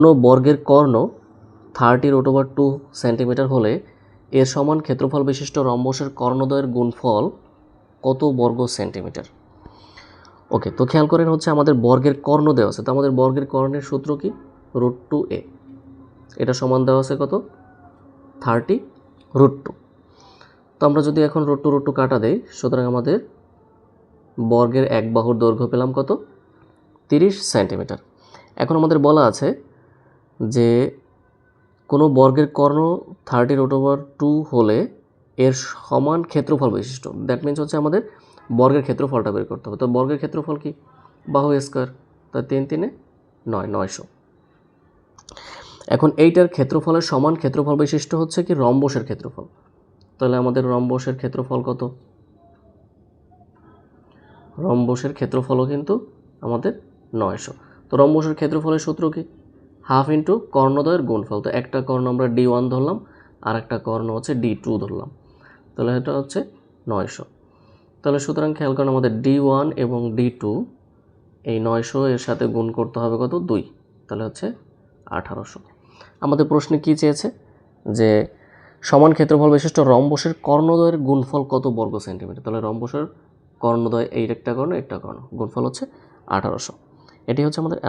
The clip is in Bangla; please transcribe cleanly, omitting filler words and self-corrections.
কোনো বর্গের কর্ণ 30√2 সেন্টিমিটার হলে এর সমান ক্ষেত্রফল বিশিষ্ট রম্বসের কর্ণদ্বয়ের গুণফল কত বর্গ সেন্টিমিটার? ওকে, তো খেয়াল করেন হচ্ছে আমাদের বর্গের কর্ণ দেওয়া আছে, তো আমাদের বর্গের কর্ণের সূত্র কি? √2a, এটা সমান দেওয়া আছে কত? 30√2। তো আমরা যদি এখন √2 কাটা দেই, সুতরাং আমাদের বর্গের এক বাহুর দৈর্ঘ্য পেলাম কত? 30 সেন্টিমিটার। এখন আমাদের বলা আছে যে কোনো বর্গের কর্ণ 30√2 হলে এর সমান ক্ষেত্রফল বিশিষ্ট, দ্যাট মিনস হচ্ছে আমাদের বর্গের ক্ষেত্রফলটা বের করতে হবে। তো বর্গের ক্ষেত্রফল কি? বাহু স্কয়ার, তাই 3 3 9, 900। এখন এইটার ক্ষেত্রফলের সমান ক্ষেত্রফল বিশিষ্ট হচ্ছে কি? রম্বসের ক্ষেত্রফল। তাহলে আমাদের রম্বসের ক্ষেত্রফল কত? রম্বসের ক্ষেত্রফলও কিন্তু আমাদের 900। তো রম্বসের ক্ষেত্রফলের সূত্র কি? হাফ ইন্টু কর্ণদ্বয়ের গুণফল। তো একটা কর্ণ আমরা D1 ধরলাম, আর একটা কর্ণ হচ্ছে D2 ধরলাম, তাহলে এটা হচ্ছে 900। তাহলে সুতরাং খেয়াল করেন আমাদের D1 এবং D2 এই 900 এর সাথে গুণ করতে হবে কত? 2, তাহলে হচ্ছে 1800। আমাদের প্রশ্নে কি চেয়েছে? যে সমান ক্ষেত্রফল বিশিষ্ট রম্বসের কর্ণদ্বয়ের গুণফল কত বর্গ সেন্টিমিটার। তাহলে রম্বসের কর্ণদ্বয় এই একটা কর্ণ গুণফল হচ্ছে 1800। এটি হচ্ছে আমাদের